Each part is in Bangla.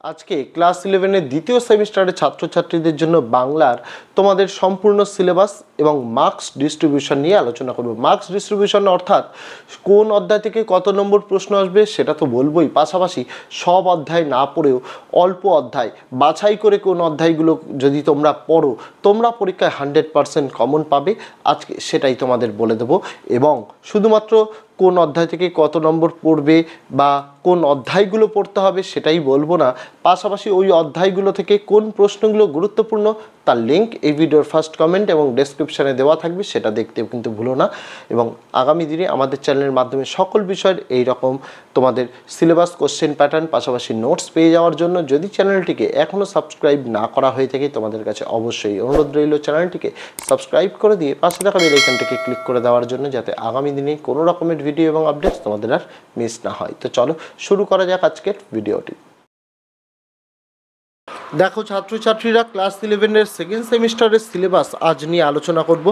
আজকে ক্লাস 11 দ্বিতীয় সেমিস্টারের ছাত্রছাত্রীদের জন্য বাংলার তোমাদের সম্পূর্ণ সিলেবাস এবং মার্কস ডিস্ট্রিবিউশন নিয়ে আলোচনা করব। মার্কস ডিস্ট্রিবিউশন অর্থাৎ কোন অধ্যায় থেকে কত নম্বর প্রশ্ন আসবে সেটা তো বলবোই, পাশাপাশি সব অধ্যায় না পড়েও অল্প অধ্যায় বাছাই করে কোন অধ্যায়গুলো যদি তোমরা পড়ো তোমরা পরীক্ষায় 100% কমন পাবে। আজকে সেটাই তোমাদের বলে দেবো এবং শুধুমাত্র কোন অধ্যায় থেকে কত নম্বর পড়বে বা কোন অধ্যায়গুলো পড়তে হবে সেটাই বলবো না, পাশাপাশি ওই অধ্যায়গুলো থেকে কোন প্রশ্নগুলো গুরুত্বপূর্ণ তার লিঙ্ক এই ভিডিওর ফার্স্ট কমেন্ট এবং ডেসক্রিপশানে দেওয়া থাকবে, সেটা দেখতেও কিন্তু ভুলো না। এবং আগামী দিনে আমাদের চ্যানেলের মাধ্যমে সকল বিষয়ের এই রকম তোমাদের সিলেবাস, কোশ্চেন প্যাটার্ন, পাশাপাশি নোটস পেয়ে যাওয়ার জন্য যদি চ্যানেলটিকে এখনও সাবস্ক্রাইব না করা হয়ে থাকে তোমাদের কাছে অবশ্যই অনুরোধ রইল চ্যানেলটিকে সাবস্ক্রাইব করে দিয়ে পাশে থাকা বেল আইকনটিকে ক্লিক করে দেওয়ার জন্য, যাতে আগামী দিনে কোনো রকমের ভিডিও এবং আপডেটস তোমাদের আর মিস না হয়। তো চলো শুরু করা যাক আজকের ভিডিওটি। দেখো ছাত্রছাত্রীরা, ক্লাস 11-এর সেকেন্ড সেমিস্টারের সিলেবাস আজ নিয়ে আলোচনা করব।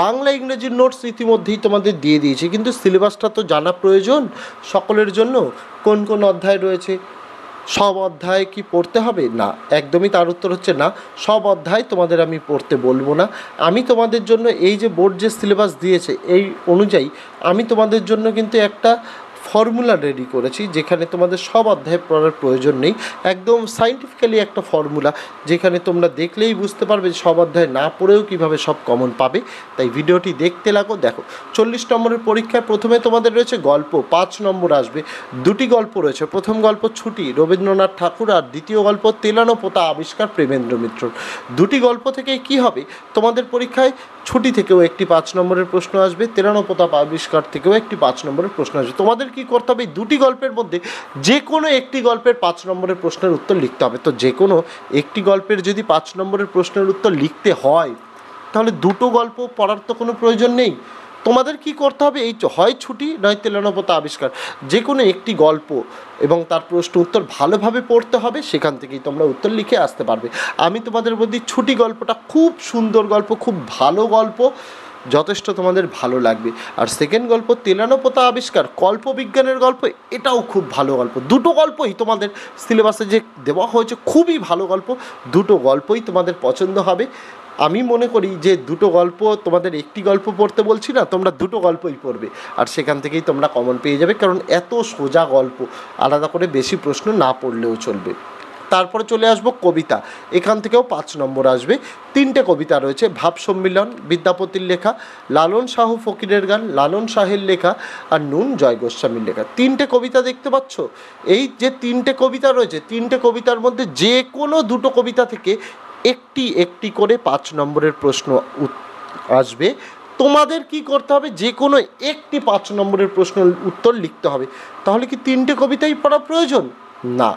বাংলা ইংরেজির নোটস ইতিমধ্যেই তোমাদের দিয়ে দিয়েছি, কিন্তু সিলেবাসটা তো জানা প্রয়োজন সকলের জন্য। কোন কোন অধ্যায় রয়েছে, সব অধ্যায় কি পড়তে হবে? না, একদমই তার উত্তর হচ্ছে না। সব অধ্যায় তোমাদের আমি পড়তে বলবো না। আমি তোমাদের জন্য এই যে বোর্ড যে সিলেবাস দিয়েছে এই অনুযায়ী আমি তোমাদের জন্য কিন্তু একটা ফর্মুলা রেডি করেছি, যেখানে তোমাদের সব অধ্যায় পড়ার প্রয়োজন নেই। একদম সায়েন্টিফিক্যালি একটা ফর্মুলা, যেখানে তোমরা দেখলেই বুঝতে পারবে সব অধ্যায় না পড়েও কিভাবে সব কমন পাবে। তাই ভিডিওটি দেখতে লাগো। দেখো 40 নম্বরের পরীক্ষায় প্রথমে তোমাদের রয়েছে গল্প, 5 নম্বর আসবে। দুটি গল্প রয়েছে, প্রথম গল্প ছুটি রবীন্দ্রনাথ ঠাকুর, আর দ্বিতীয় গল্প তেলানো পোতা আবিষ্কার প্রেমেন্দ্র মিত্রর। দুটি গল্প থেকে কি হবে, তোমাদের পরীক্ষায় ছুটি থেকেও একটি 5 নম্বরের প্রশ্ন আসবে, তেলানো পোতা আবিষ্কার থেকেও একটি 5 নম্বরের প্রশ্ন আসবে। তোমাদের কি করতে হবে, দুটি গল্পের মধ্যে যে কোনো একটি গল্পের 5 নম্বরের প্রশ্নের উত্তর লিখতে হবে। তো যে কোনো একটি গল্পের যদি 5 নম্বরের প্রশ্নের উত্তর লিখতে হয় তাহলে দুটো গল্প পড়ার তো কোনো প্রয়োজন নেই। তোমাদের কি করতে হবে, এই হয় ছুটি নয় তেলানো পোতা আবিষ্কার, যে কোনো একটি গল্প এবং তার প্রশ্ন উত্তর ভালোভাবে পড়তে হবে, সেখান থেকেই তোমরা উত্তর লিখে আসতে পারবে। আমি তোমাদের বলছি ছুটি গল্পটা খুব সুন্দর গল্প, খুব ভালো গল্প, যথেষ্ট তোমাদের ভালো লাগবে। আর সেকেন্ড গল্প তেলানো পোতা আবিষ্কার কল্পবিজ্ঞানের গল্প, এটাও খুব ভালো গল্প। দুটো গল্পই তোমাদের সিলেবাসে যে দেওয়া হয়েছে খুবই ভালো গল্প, দুটো গল্পই তোমাদের পছন্দ হবে। আমি মনে করি যে দুটো গল্প, তোমাদের একটি গল্প পড়তে বলছি না, তোমরা দুটো গল্পই পড়বে আর সেখান থেকেই তোমরা কমন পেয়ে যাবে, কারণ এত সোজা গল্প, আলাদা করে বেশি প্রশ্ন না পড়লেও চলবে। তারপরে চলে আসবো কবিতা, এখান থেকেও 5 নম্বর আসবে। 3টে কবিতা রয়েছে, ভাব সম্মিলন বিদ্যাপতির লেখা, লালন শাহ ফকিরের গান লালন শাহের লেখা, আর নুন জয় গোস্বামীর লেখা। 3টে কবিতা দেখতে পাচ্ছ। এই যে 3টে কবিতা রয়েছে, 3টে কবিতার মধ্যে যে কোনো দুটো কবিতা থেকে একটি একটি করে 5 নম্বরের প্রশ্ন আসবে। তোমাদের কি করতে হবে, যে কোনো একটি 5 নম্বরের প্রশ্নের উত্তর লিখতে হবে। তাহলে কি 3টে কবিতাই পড়া প্রয়োজন? না।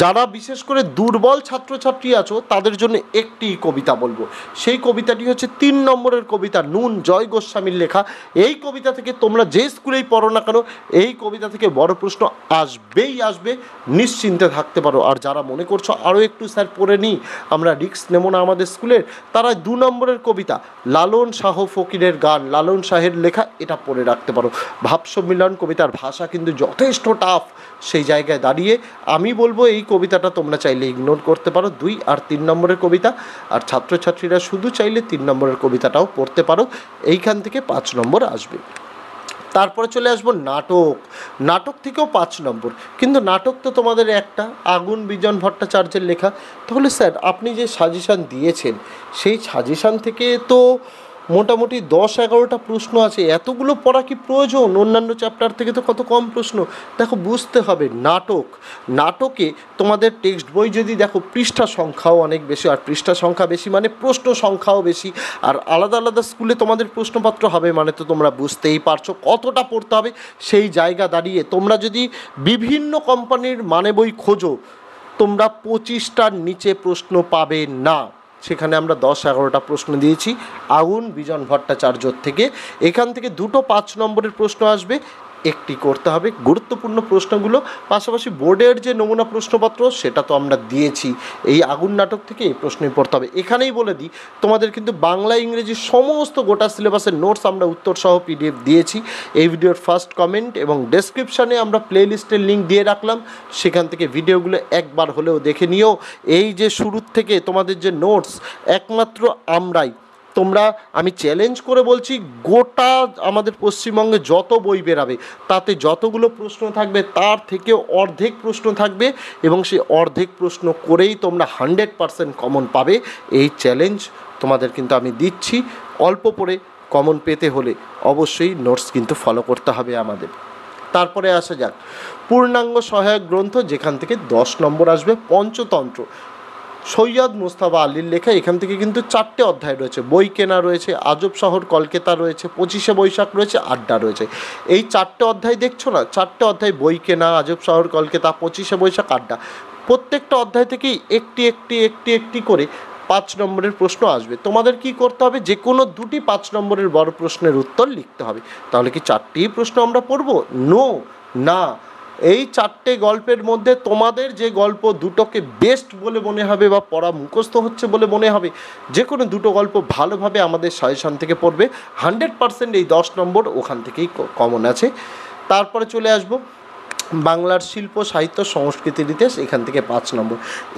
যারা বিশেষ করে দুর্বল ছাত্রছাত্রী আছো তাদের জন্য একটি কবিতা বলবো, সেই কবিতাটি হচ্ছে 3 নম্বরের কবিতা, নুন জয় গোস্বামীর লেখা। এই কবিতা থেকে তোমরা যে স্কুলেই পড়ো না কেন এই কবিতা থেকে বড় প্রশ্ন আসবেই আসবে, নিশ্চিন্তে থাকতে পারো। আর যারা মনে করছো আরও একটু স্যার পড়ে নিই, আমরা রিস্ক নেব না আমাদের স্কুলের, তারা 2 নম্বরের কবিতা লালন শাহ ফকিরের গান লালন শাহের লেখা, এটা পড়ে রাখতে পারো। ভাব সম্মিলন কবিতার ভাষা কিন্তু যথেষ্ট টাফ, সেই জায়গায় দাঁড়িয়ে আমি বলবো এই কবিতাটা তোমরা চাইলে ইগনোর করতে পারো, 2 আর 3 নম্বরের কবিতা। আর ছাত্রছাত্রীরা শুধু চাইলে 3 নম্বরের কবিতাটাও পড়তে পারো, এইখান থেকে 5 নম্বর আসবে। তারপরে চলে আসবো নাটক, নাটক থেকেও 5 নম্বর, কিন্তু নাটক তো তোমাদের একটা, আগুন বিজন ভট্টাচার্যের লেখা। তাহলে স্যার আপনি যে সাজেশান দিয়েছেন সেই সাজেশান থেকে তো মোটামুটি 10-11টা প্রশ্ন আছে, এতগুলো পড়া কি প্রয়োজন? অন্যান্য চ্যাপ্টার থেকে তো কত কম প্রশ্ন। দেখো বুঝতে হবে, নাটকে তোমাদের টেক্সট বই যদি দেখো পৃষ্ঠা সংখ্যাও অনেক বেশি, আর পৃষ্ঠা সংখ্যা বেশি মানে প্রশ্ন সংখ্যাও বেশি, আর আলাদা আলাদা স্কুলে তোমাদের প্রশ্নপত্র হবে মানে তো তোমরা বুঝতেই পারছো কতটা পড়তে হবে। সেই জায়গা দাঁড়িয়ে তোমরা যদি বিভিন্ন কোম্পানির মানে বই খোঁজো তোমরা 25টার নিচে প্রশ্ন পাবে না। সেখানে আমরা 10-11টা প্রশ্ন দিয়েছি আগুন বিজন ভট্টাচার্যর থেকে। এখান থেকে দুটো 5 নম্বরের প্রশ্ন আসবে, একটি করতে হবে গুরুত্বপূর্ণ প্রশ্নগুলো। পাশাপাশি বোর্ডের যে নমুনা প্রশ্নপত্র সেটা তো আমরা দিয়েছি, এই আগুন নাটক থেকে এই প্রশ্নই পড়তে হবে। এখানেই বলে দিই, তোমাদের কিন্তু বাংলা ইংরেজি সমস্ত গোটা সিলেবাসের নোটস আমরা উত্তর সহ পিডিএফ দিয়েছি। এই ভিডিওর ফার্স্ট কমেন্ট এবং ডেসক্রিপশানে আমরা প্লেলিস্টের লিঙ্ক দিয়ে রাখলাম, সেখান থেকে ভিডিওগুলো একবার হলেও দেখে নিও। এই যে শুরুর থেকে তোমাদের যে নোটস একমাত্র আমরাই, তোমরা, আমি চ্যালেঞ্জ করে বলছি, গোটা আমাদের পশ্চিমবঙ্গে যত বই বেরাবে তাতে যতগুলো প্রশ্ন থাকবে তার থেকে অর্ধেক প্রশ্ন থাকবে এবং সেই অর্ধেক প্রশ্ন করেই তোমরা 100% কমন পাবে। এই চ্যালেঞ্জ তোমাদের কিন্তু আমি দিচ্ছি। অল্প পড়ে কমন পেতে হলে অবশ্যই নোটস কিন্তু ফলো করতে হবে আমাদের। তারপরে আসা যাক পূর্ণাঙ্গ সহায়ক গ্রন্থ, যেখান থেকে 10 নম্বর আসবে পঞ্চতন্ত্র, সৈয়দ মুস্তাফা আলীর লেখা। এখান থেকে কিন্তু 4টে অধ্যায় রয়েছে। বই কেনা রয়েছে, আজব শহর কলকাতা রয়েছে, 25শে বৈশাখ রয়েছে, আড্ডা রয়েছে। এই 4টে অধ্যায় দেখছো না, 4টে অধ্যায়, বই কেনা, আজব শহর কলকাতা, 25শে বৈশাখ, আড্ডা, প্রত্যেকটা অধ্যায় থেকেই একটি করে 5 নম্বরের প্রশ্ন আসবে। তোমাদের কি করতে হবে, যে কোনো 2টি 5 নম্বরের বড় প্রশ্নের উত্তর লিখতে হবে। তাহলে কি 4টি প্রশ্ন আমরা পড়ব? নো, না। এই 4টে গল্পের মধ্যে তোমাদের যে গল্প দুটোকে বেস্ট বলে মনে হবে বা পড়া মুখস্থ হচ্ছে বলে মনে হবে, যে কোনো 2টো গল্প ভালোভাবে আমাদের সাজেশন থেকে পড়বে। 100% এই 10 নম্বর ওখান থেকেই কমন আছে। তারপরে চলে আসবো বাংলার শিল্প সাহিত্য সংস্কৃতির ইতিহাস, এখান থেকে 5 নম্বর।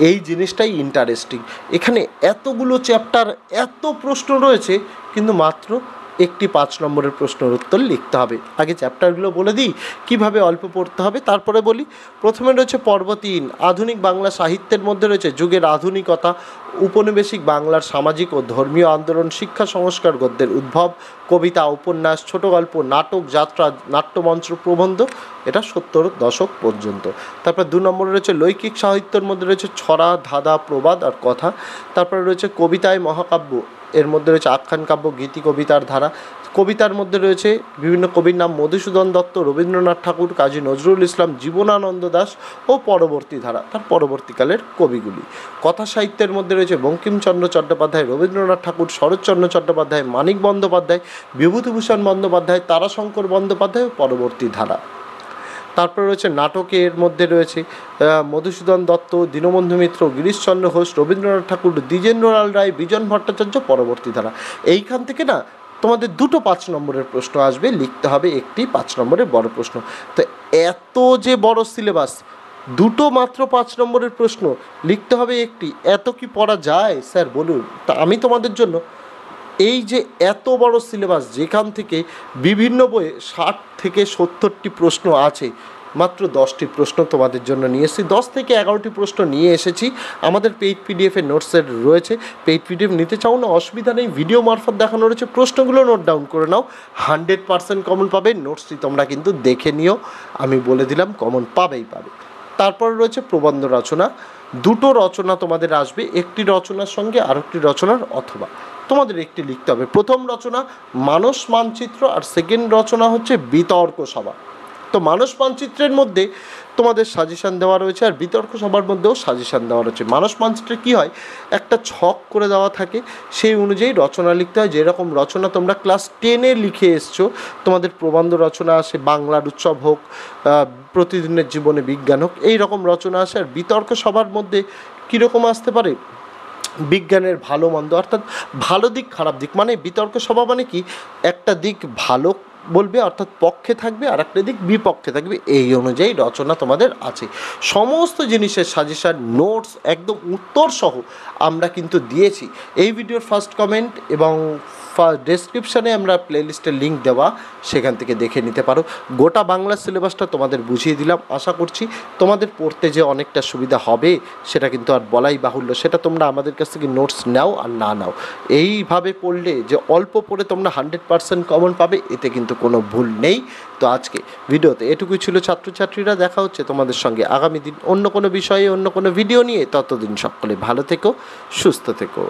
এই জিনিসটাই ইন্টারেস্টিং, এখানে এতগুলো চ্যাপ্টার, এত প্রশ্ন রয়েছে, কিন্তু মাত্র একটি 5 নম্বরের প্রশ্নের উত্তর লিখতে হবে। আগে চ্যাপ্টারগুলো বলে দিই কীভাবে অল্প পড়তে হবে, তারপরে বলি। প্রথমে রয়েছে পর্ব 3, আধুনিক বাংলা সাহিত্যের মধ্যে রয়েছে যুগের আধুনিকতা, উপনিবেশিক বাংলার সামাজিক ও ধর্মীয় আন্দোলন, শিক্ষা সংস্কার, গদ্যের উদ্ভব, কবিতা, উপন্যাস, ছোট গল্প, নাটক, যাত্রা, নাট্যমঞ্চ, প্রবন্ধ, এটা 70 দশক পর্যন্ত। তারপর 2 নম্বরে রয়েছে লৈকিক সাহিত্যের মধ্যে রয়েছে ছড়া, ধাঁধা, প্রবাদ আর কথা। তারপরে রয়েছে কবিতায় মহাকাব্য, এর মধ্যে রয়েছে আখ্যান কাব্য, গীতি কবিতার ধারা। কবিতার মধ্যে রয়েছে বিভিন্ন কবির নাম, মধুসূদন দত্ত, রবীন্দ্রনাথ ঠাকুর, কাজী নজরুল ইসলাম, জীবনানন্দ দাশ ও পরবর্তী ধারা, তার পরবর্তীকালের কবিগুলি। কথা সাহিত্যের মধ্যে রয়েছে বঙ্কিমচন্দ্র চট্টোপাধ্যায়, রবীন্দ্রনাথ ঠাকুর, শরৎচন্দ্র চট্টোপাধ্যায়, মানিক বন্দ্যোপাধ্যায়, বিভূতিভূষণ বন্দ্যোপাধ্যায়, তারাশঙ্কর বন্দ্যোপাধ্যায় ও পরবর্তী ধারা। তারপরে রয়েছে নাটকের মধ্যে রয়েছে মধুসূদন দত্ত, দীনবন্ধু মিত্র, গিরিশচন্দ্র ঘোষ, রবীন্দ্রনাথ ঠাকুর, দ্বিজেন্দ্রলাল রায়, বিজন ভট্টাচার্য, পরবর্তী ধারা। এইখান থেকে না তোমাদের 2টো 5 নম্বরের প্রশ্ন আসবে, লিখতে হবে একটি 5 নম্বরের বড় প্রশ্ন। তো এত যে বড় সিলেবাস, 2টো মাত্র 5 নম্বরের প্রশ্ন লিখতে হবে একটি, এত কি পড়া যায় স্যার বলুন? তা আমি তোমাদের জন্য এই যে এত বড় সিলেবাস, যেখান থেকে বিভিন্ন বইয়ে 60 থেকে 70টি প্রশ্ন আছে, মাত্র 10টি প্রশ্ন তোমাদের জন্য নিয়ে এসেছি। 10 থেকে 11টি প্রশ্ন নিয়ে এসেছি। আমাদের পেইড পিডিএফের নোটসের রয়েছে, পেইড পিডিএফ নিতে চাও না অসুবিধা নেই, ভিডিও মারফত দেখানো রয়েছে, প্রশ্নগুলো নোট ডাউন করে নাও, 100% কমন পাবে। নোটসটি তোমরা কিন্তু দেখে নিও, আমি বলে দিলাম কমন পাবেই পাবে। তারপর রয়েছে প্রবন্ধ রচনা, 2টো রচনা তোমাদের আসবে, একটি রচনার সঙ্গে আরেকটি রচনার অথবা তোমাদের একটি লিখতে হবে। প্রথম রচনা মানস মানচিত্র আর সেকেন্ড রচনা হচ্ছে বিতর্ক সভা। তো মানস মানচিত্রের মধ্যে তোমাদের সাজেশান দেওয়া রয়েছে আর বিতর্ক সভার মধ্যেও সাজেশান দেওয়া রয়েছে। মানস মানচিত্রে কী হয়, একটা ছক করে দেওয়া থাকে, সেই অনুযায়ী রচনা লিখতে হয়। যেরকম রচনা তোমরা ক্লাস 10-এ লিখে এসছো, তোমাদের প্রবন্ধ রচনা আসে, বাংলার উৎসব হোক, প্রতিদিনের জীবনে বিজ্ঞান হোক, এই রকম রচনা আসে। আর বিতর্ক সভার মধ্যে কীরকম আসতে পারে, বিজ্ঞানের ভালো মন্দ, অর্থাৎ ভালো দিক খারাপ দিক, মানে বিতর্ক সভা মানে কি, একটা দিক ভালো বলবে অর্থাৎ পক্ষে থাকবে, আর একটা দিক বিপক্ষে থাকবে, এই অনুযায়ী রচনা তোমাদের আছে। সমস্ত জিনিসের সাজেশান, নোটস একদম উত্তর সহ আমরা কিন্তু দিয়েছি। এই ভিডিওর ফার্স্ট কমেন্ট এবং ডেসক্রিপশানে আমরা প্লেলিস্টের লিঙ্ক দেওয়া, সেখান থেকে দেখে নিতে পারো। গোটা বাংলা সিলেবাসটা তোমাদের বুঝিয়ে দিলাম। আশা করছি তোমাদের পড়তে যে অনেকটা সুবিধা হবে সেটা কিন্তু আর বলাই বাহুল্য। সেটা তোমরা আমাদের কাছ থেকে নোটস নাও আর না নাও, এইভাবে পড়লে যে অল্প পড়ে তোমরা 100% কমন পাবে, এতে কিন্তু কোনো ভুল নেই। তো আজকে ভিডিওতে এটুকুই ছিল ছাত্রছাত্রীরা। দেখা হচ্ছে তোমাদের সঙ্গে আগামী দিন অন্য কোনো বিষয়ে, অন্য কোনো ভিডিও নিয়ে। ততদিন সকলে ভালো থেকো, সুস্থ থেকো।